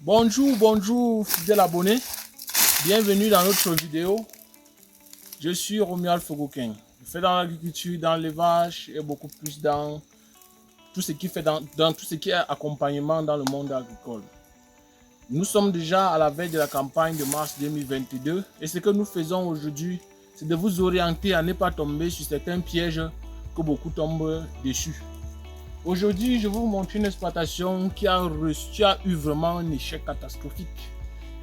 Bonjour fidèles abonnés, bienvenue dans notre vidéo. Je suis Romuald Fogokin. Je fais dans l'agriculture, dans l'élevage et beaucoup plus dans tout ce qui fait dans tout ce qui est accompagnement dans le monde agricole. Nous sommes déjà à la veille de la campagne de mars 2022 et ce que nous faisons aujourd'hui, c'est de vous orienter à ne pas tomber sur certains pièges que beaucoup tombent dessus. Aujourd'hui, je vais vous montrer une exploitation qui a eu vraiment un échec catastrophique.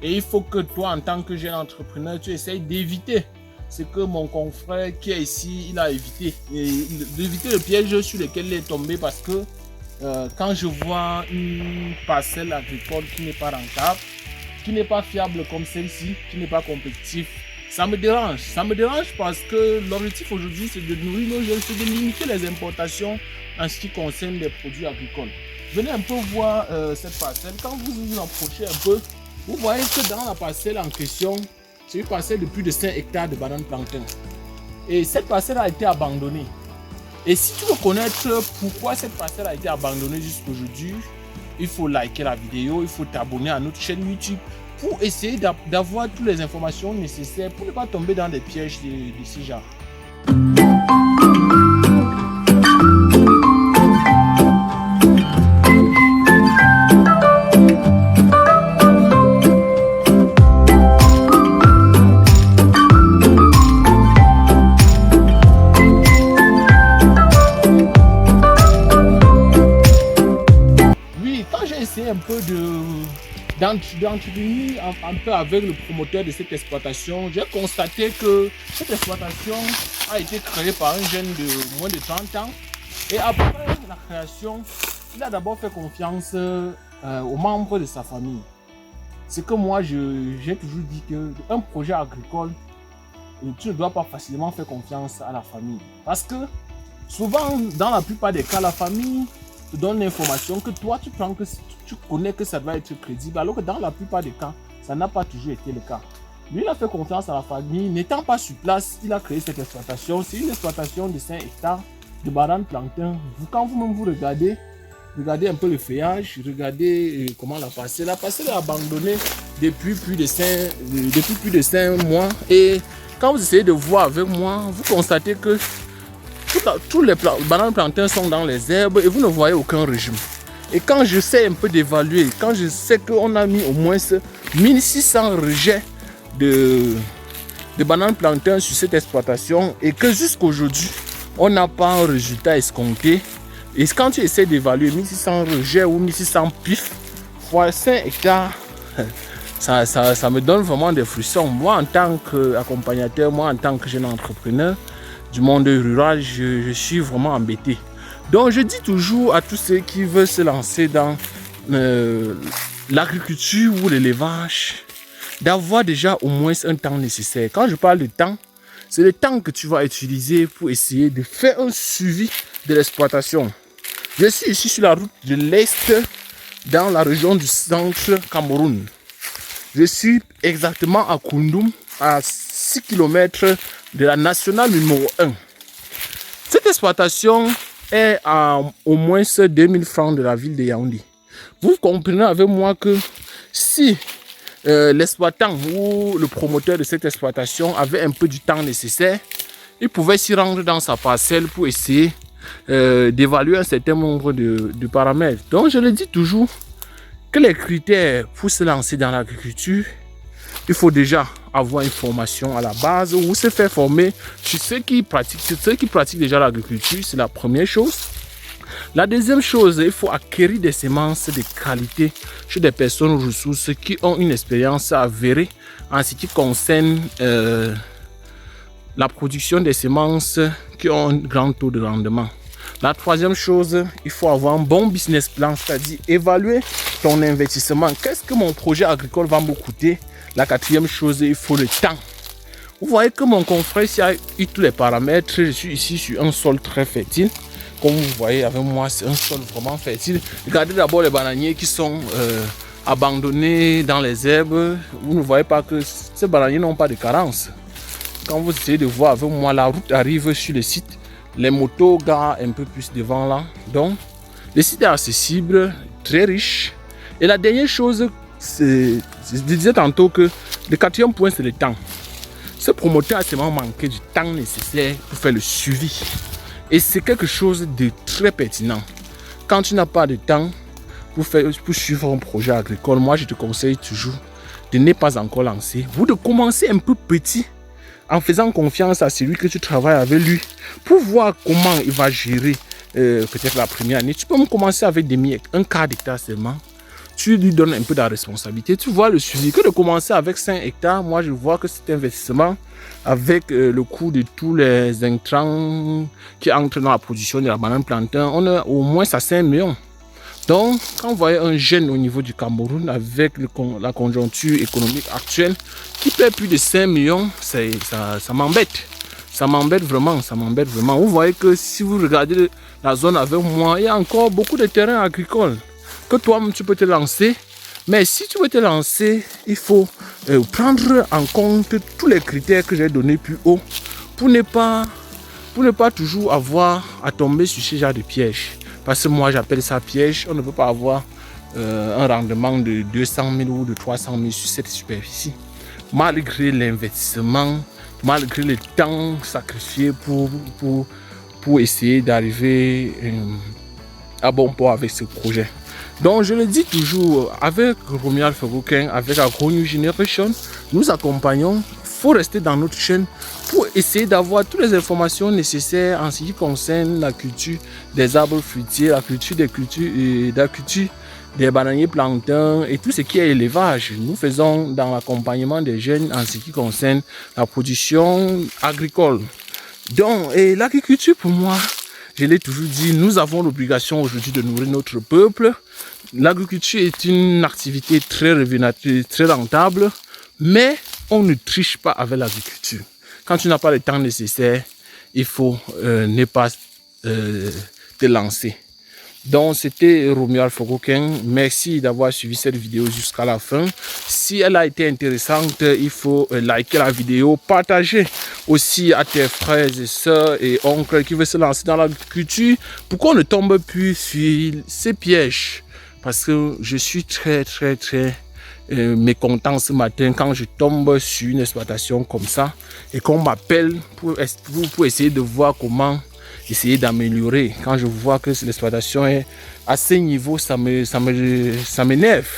Et il faut que toi, en tant que jeune entrepreneur, tu essayes d'éviter ce que mon confrère qui est ici, il a évité. Et d'éviter le piège sur lequel il est tombé parce que quand je vois une parcelle agricole qui n'est pas rentable, qui n'est pas fiable comme celle-ci, qui n'est pas compétitive, ça me dérange. Ça me dérange parce que l'objectif aujourd'hui, c'est de nourrir nos jeunes, c'est de limiter les importations en ce qui concerne les produits agricoles. Venez un peu voir cette parcelle. Quand vous vous approchez un peu, vous voyez que dans la parcelle en question, c'est une parcelle de plus de 5 hectares de bananes plantain. Et cette parcelle a été abandonnée. Et si tu veux connaître pourquoi cette parcelle a été abandonnée jusqu'à aujourd'hui, il faut liker la vidéo, il faut t'abonner à notre chaîne YouTube pour essayer d'avoir toutes les informations nécessaires pour ne pas tomber dans des pièges de ce genre. Un peu d'entretenir un peu avec le promoteur de cette exploitation, j'ai constaté que cette exploitation a été créée par un jeune de moins de 30 ans et après la création, il a d'abord fait confiance aux membres de sa famille. C'est que moi j'ai toujours dit qu'un projet agricole, tu ne dois pas facilement faire confiance à la famille parce que souvent dans la plupart des cas la famille te donne l'information que toi tu prends, que tu connais que ça doit être crédible, alors que dans la plupart des cas, ça n'a pas toujours été le cas. Lui, il a fait confiance à la famille, n'étant pas sur place, il a créé cette exploitation. C'est une exploitation de 5 hectares de bananes plantain. Quand vous-même vous regardez un peu le feuillage, regardez comment la parcelle est abandonnée depuis plus de 5 mois. Et quand vous essayez de voir avec moi, vous constatez que tous les bananes plantains sont dans les herbes et vous ne voyez aucun régime. Et quand je sais un peu d'évaluer, quand je sais qu'on a mis au moins 1600 rejets de bananes plantains sur cette exploitation et que jusqu'à aujourd'hui, on n'a pas un résultat escompté. Et quand tu essaies d'évaluer 1600 rejets ou 1600 pifs fois 5 hectares, ça me donne vraiment des frissons. Moi, en tant qu'accompagnateur, moi, en tant que jeune entrepreneur du monde rural, je suis vraiment embêté. Donc je dis toujours à tous ceux qui veulent se lancer dans l'agriculture ou l'élevage d'avoir déjà au moins un temps nécessaire. Quand je parle de temps, c'est le temps que tu vas utiliser pour essayer de faire un suivi de l'exploitation. Je suis ici sur la route de l'Est dans la région du centre Cameroun. Je suis exactement à Koundoum, à 6 km de la nationale numéro 1. Cette exploitation est à au moins 2000 francs de la ville de Yaoundé. Vous comprenez avec moi que si l'exploitant ou le promoteur de cette exploitation avait un peu du temps nécessaire, il pouvait s'y rendre dans sa parcelle pour essayer d'évaluer un certain nombre de paramètres. Donc je le dis toujours que les critères pour se lancer dans l'agriculture, il faut déjà avoir une formation à la base ou se faire former sur ceux qui pratiquent déjà l'agriculture, c'est la première chose. La deuxième chose, il faut acquérir des semences de qualité chez des personnes ressources qui ont une expérience avérée en ce qui concerne la production des semences qui ont un grand taux de rendement. La troisième chose, il faut avoir un bon business plan, c'est-à-dire évaluer ton investissement. Qu'est-ce que mon projet agricole va me coûter? La quatrième chose, il faut le temps. Vous voyez que mon confrère ici a eu tous les paramètres. Je suis ici sur un sol très fertile. Comme vous voyez avec moi, c'est un sol vraiment fertile. Regardez d'abord les bananiers qui sont abandonnés dans les herbes. Vous ne voyez pas que ces bananiers n'ont pas de carence. Quand vous essayez de voir avec moi, la route arrive sur le site. Les motos garent un peu plus devant là. Donc, le site est accessible, très riche. Et la dernière chose je disais tantôt que le quatrième point, c'est le temps. Ce promoteur a seulement manqué du temps nécessaire pour faire le suivi. Et c'est quelque chose de très pertinent. Quand tu n'as pas de temps pour suivre un projet agricole, moi je te conseille toujours de ne pas encore lancer. Vous de commencer un peu petit en faisant confiance à celui que tu travailles avec lui pour voir comment il va gérer peut-être la première année. Tu peux même commencer avec un quart d'hectare seulement. Tu lui donnes un peu de responsabilité, tu vois le suivi. Que de commencer avec 5 hectares, moi je vois que cet investissement avec le coût de tous les intrants qui entrent dans la production de la banane plantain, on a au moins à 5 millions. Donc, quand vous voyez un jeune au niveau du Cameroun avec la conjoncture économique actuelle qui paie plus de 5 millions, ça m'embête. Ça m'embête vraiment, ça m'embête vraiment. Vous voyez que si vous regardez la zone avec moi, il y a encore beaucoup de terrains agricoles que toi-même tu peux te lancer. Mais si tu veux te lancer, il faut prendre en compte tous les critères que j'ai donnés plus haut pour ne pas toujours avoir à tomber sur ce genre de piège. Parce que moi j'appelle ça piège. On ne peut pas avoir un rendement de 200 000 ou de 300 000 sur cette superficie. Malgré l'investissement, malgré le temps sacrifié pour essayer d'arriver à bon port avec ce projet. Donc je le dis toujours, avec Romuald Fegoken, avec Agro New Generation, nous accompagnons. Il faut rester dans notre chaîne pour essayer d'avoir toutes les informations nécessaires en ce qui concerne la culture des arbres fruitiers, la culture des bananiers plantains et tout ce qui est élevage. Nous faisons dans l'accompagnement des jeunes en ce qui concerne la production agricole. Donc, l'agriculture pour moi, je l'ai toujours dit, nous avons l'obligation aujourd'hui de nourrir notre peuple. L'agriculture est une activité très révélatrice, très rentable, mais on ne triche pas avec l'agriculture. Quand tu n'as pas le temps nécessaire, il faut ne pas te lancer. Donc c'était Romuald Fegoken. Merci d'avoir suivi cette vidéo jusqu'à la fin. Si elle a été intéressante, il faut liker la vidéo, partager aussi à tes frères et sœurs et oncles qui veulent se lancer dans l'agriculture pour qu'on ne tombe plus sur ces pièges. Parce que je suis très mécontent ce matin quand je tombe sur une exploitation comme ça et qu'on m'appelle pour essayer de voir comment essayer d'améliorer. Quand je vois que l'exploitation est à ce niveau, ça m'énerve.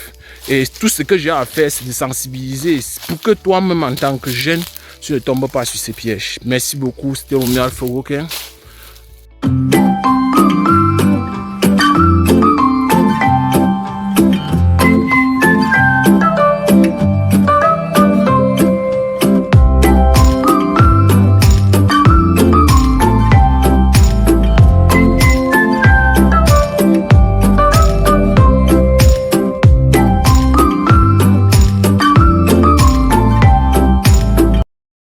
Et tout ce que j'ai à faire, c'est de sensibiliser pour que toi-même en tant que jeune, tu ne tombes pas sur ces pièges. Merci beaucoup, c'était Romuald Fegoken.